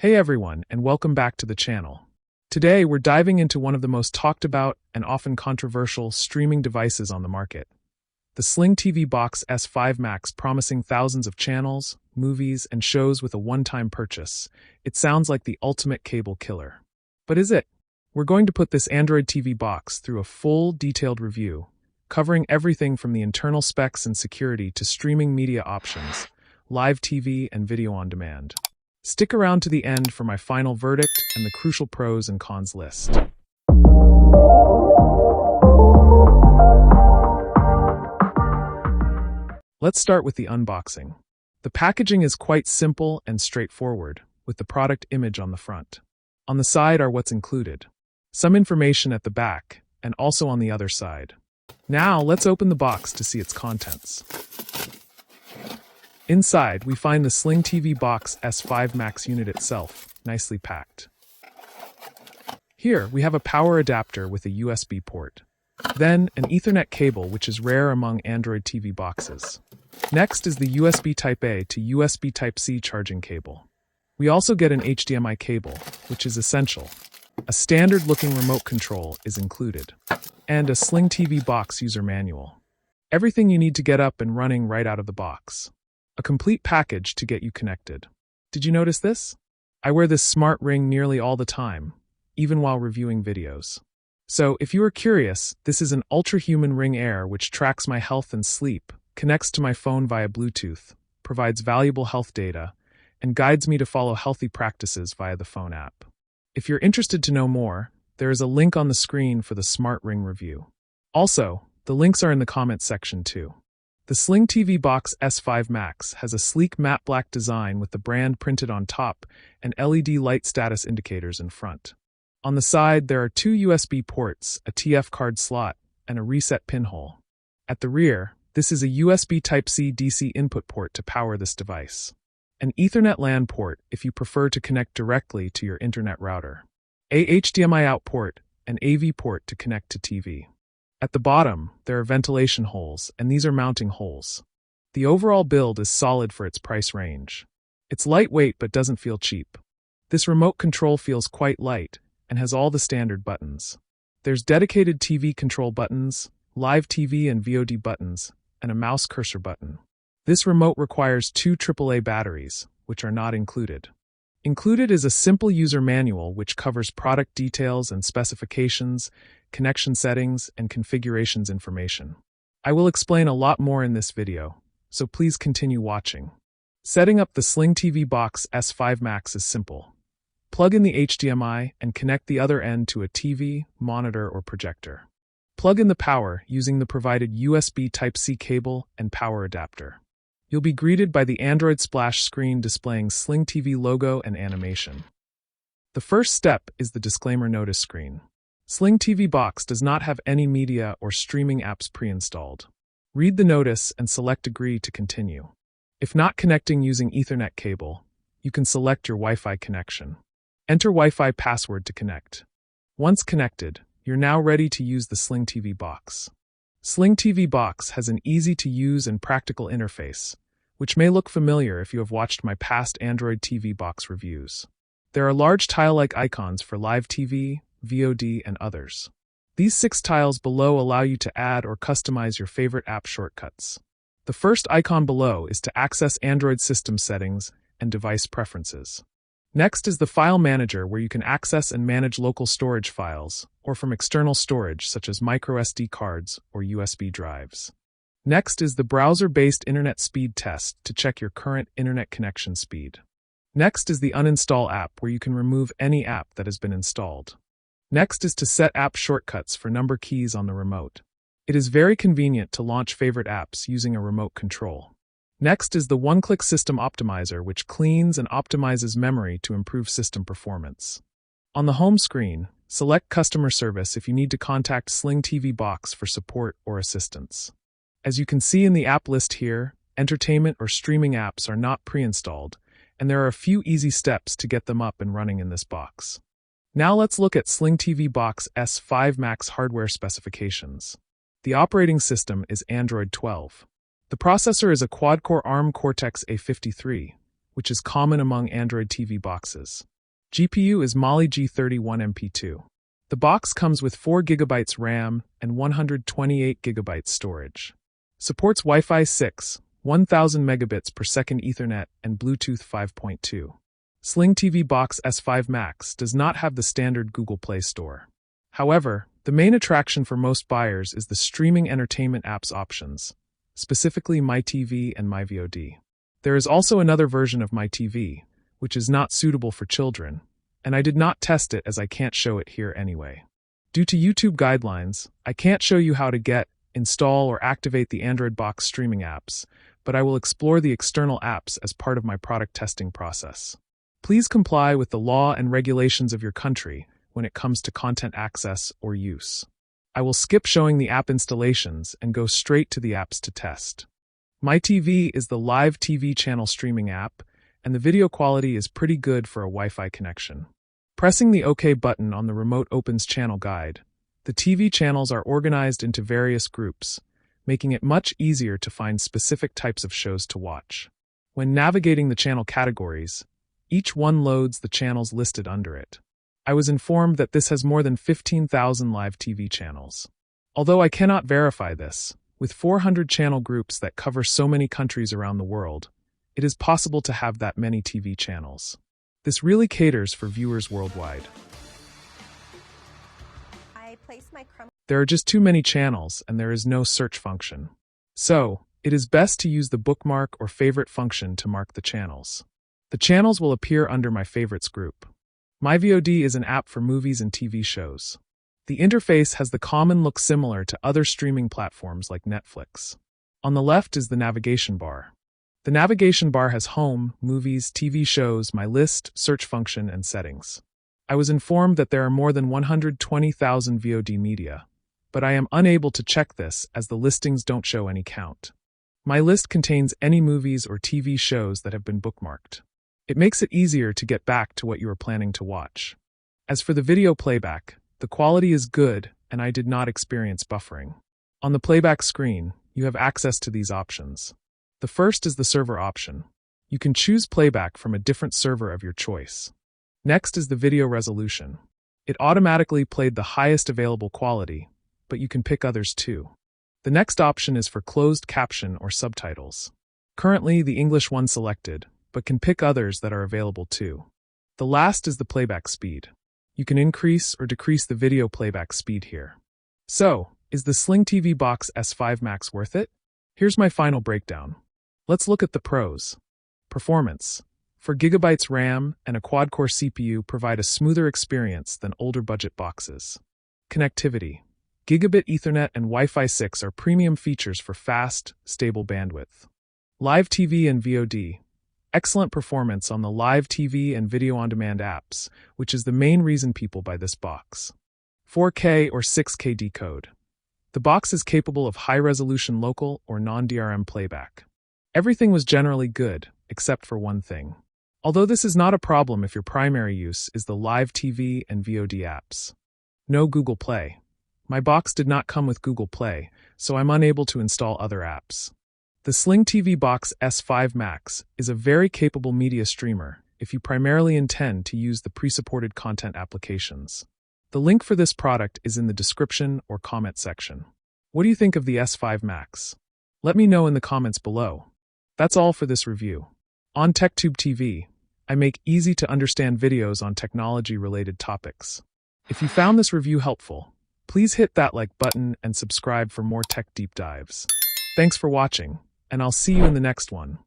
Hey everyone, and welcome back to the channel. Today we're diving into one of the most talked about and often controversial streaming devices on the market. The SlingTV Box S5 Max, promising thousands of channels, movies, and shows with a one-time purchase. It sounds like the ultimate cable killer. But is it? We're going to put this Android TV box through a full, detailed review, covering everything from the internal specs and security to streaming media options, live TV, and video on demand. Stick around to the end for my final verdict and the crucial pros and cons list. Let's start with the unboxing. The packaging is quite simple and straightforward, with the product image on the front. On the side are what's included. Some information at the back, and also on the other side. Now, let's open the box to see its contents. Inside, we find the SlingTV Box S5 Max unit itself, nicely packed. Here, we have a power adapter with a USB port. Then, an Ethernet cable, which is rare among Android TV boxes. Next is the USB Type-A to USB Type-C charging cable. We also get an HDMI cable, which is essential. A standard-looking remote control is included. And a SlingTV Box user manual. Everything you need to get up and running right out of the box. A complete package to get you connected. Did you notice this? I wear this smart ring nearly all the time, even while reviewing videos. So, if you are curious, this is an ultra-human Ring Air which tracks my health and sleep, connects to my phone via Bluetooth, provides valuable health data, and guides me to follow healthy practices via the phone app. If you're interested to know more, there is a link on the screen for the Smart Ring review. Also, the links are in the comments section too. The SlingTV Box S5 Max has a sleek matte black design with the brand printed on top and LED light status indicators in front. On the side, there are two USB ports, a TF card slot, and a reset pinhole. At the rear, this is a USB Type-C DC input port to power this device. An Ethernet LAN port if you prefer to connect directly to your internet router. A HDMI out port, an AV port to connect to TV. At the bottom, there are ventilation holes, and these are mounting holes. The overall build is solid for its price range. It's lightweight but doesn't feel cheap. This remote control feels quite light and has all the standard buttons. There's dedicated TV control buttons, live TV and VOD buttons, and a mouse cursor button. This remote requires two AAA batteries, which are not included. Included is a simple user manual which covers product details and specifications, connection settings, and configurations information. I will explain a lot more in this video, so please continue watching. Setting up the SlingTV Box S5 Max is simple. Plug in the HDMI and connect the other end to a TV, monitor, or projector. Plug in the power using the provided USB Type-C cable and power adapter. You'll be greeted by the Android splash screen displaying SlingTV logo and animation. The first step is the disclaimer notice screen. SlingTV Box does not have any media or streaming apps pre-installed. Read the notice and select Agree to continue. If not connecting using Ethernet cable, you can select your Wi-Fi connection. Enter Wi-Fi password to connect. Once connected, you're now ready to use the SlingTV Box. SlingTV Box has an easy-to-use and practical interface, which may look familiar if you have watched my past Android TV box reviews. There are large tile-like icons for live TV, VOD, and others. These 6 tiles below allow you to add or customize your favorite app shortcuts. The first icon below is to access Android system settings and device preferences. Next is the File Manager, where you can access and manage local storage files, or from external storage such as microSD cards or USB drives. Next is the Browser-Based Internet Speed Test to check your current internet connection speed. Next is the Uninstall app, where you can remove any app that has been installed. Next is to set app shortcuts for number keys on the remote. It is very convenient to launch favorite apps using a remote control. Next is the One-Click System Optimizer, which cleans and optimizes memory to improve system performance. On the home screen, select Customer Service if you need to contact SlingTV Box for support or assistance. As you can see in the app list here, entertainment or streaming apps are not pre-installed, and there are a few easy steps to get them up and running in this box. Now let's look at SlingTV Box S5 Max hardware specifications. The operating system is Android 12. The processor is a quad-core ARM Cortex-A53, which is common among Android TV boxes. GPU is Mali-G31 MP2. The box comes with 4 GB RAM and 128 GB storage. Supports Wi-Fi 6, 1000 megabits per second Ethernet, and Bluetooth 5.2. SlingTV Box S5 Max does not have the standard Google Play Store. However, the main attraction for most buyers is the streaming entertainment apps options, specifically MyTV and MyVOD. There is also another version of MyTV, which is not suitable for children, and I did not test it as I can't show it here anyway. Due to YouTube guidelines, I can't show you how to get, install, or activate the Android box streaming apps, but I will explore the external apps as part of my product testing process. Please comply with the law and regulations of your country when it comes to content access or use. I will skip showing the app installations and go straight to the apps to test. MyTV is the live TV channel streaming app, and the video quality is pretty good for a Wi-Fi connection. Pressing the OK button on the remote opens channel guide. The TV channels are organized into various groups, making it much easier to find specific types of shows to watch. When navigating the channel categories, each one loads the channels listed under it. I was informed that this has more than 15,000 live TV channels. Although I cannot verify this, with 400 channel groups that cover so many countries around the world, it is possible to have that many TV channels. This really caters for viewers worldwide. There are just too many channels and there is no search function. So, it is best to use the bookmark or favorite function to mark the channels. The channels will appear under my favorites group. MyVOD is an app for movies and TV shows. The interface has the common look similar to other streaming platforms like Netflix. On the left is the navigation bar. The navigation bar has home, movies, TV shows, my list, search function, and settings. I was informed that there are more than 120,000 VOD media, but I am unable to check this as the listings don't show any count. My list contains any movies or TV shows that have been bookmarked. It makes it easier to get back to what you are planning to watch. As for the video playback, the quality is good and I did not experience buffering. On the playback screen, you have access to these options. The first is the server option. You can choose playback from a different server of your choice. Next is the video resolution. It automatically played the highest available quality, but you can pick others too. The next option is for closed caption or subtitles. Currently, the English one selected, but can pick others that are available too. The last is the playback speed. You can increase or decrease the video playback speed here. So, is the SlingTV Box S5 Max worth it? Here's my final breakdown. Let's look at the pros. Performance. 4 GB RAM and a quad-core CPU provide a smoother experience than older budget boxes. Connectivity. Gigabit Ethernet and Wi-Fi 6 are premium features for fast, stable bandwidth. Live TV and VOD. Excellent performance on the live TV and video-on-demand apps, which is the main reason people buy this box. 4K or 6K decode. The box is capable of high-resolution local or non-DRM playback. Everything was generally good, except for one thing. Although this is not a problem if your primary use is the live TV and VOD apps. No Google Play. My box did not come with Google Play, so I'm unable to install other apps. The SlingTV Box S5 Max is a very capable media streamer if you primarily intend to use the pre-supported content applications. The link for this product is in the description or comment section. What do you think of the S5 Max? Let me know in the comments below. That's all for this review. On TechTube TV, I make easy-to-understand videos on technology-related topics. If you found this review helpful, please hit that like button and subscribe for more tech deep dives. Thanks for watching, and I'll see you in the next one.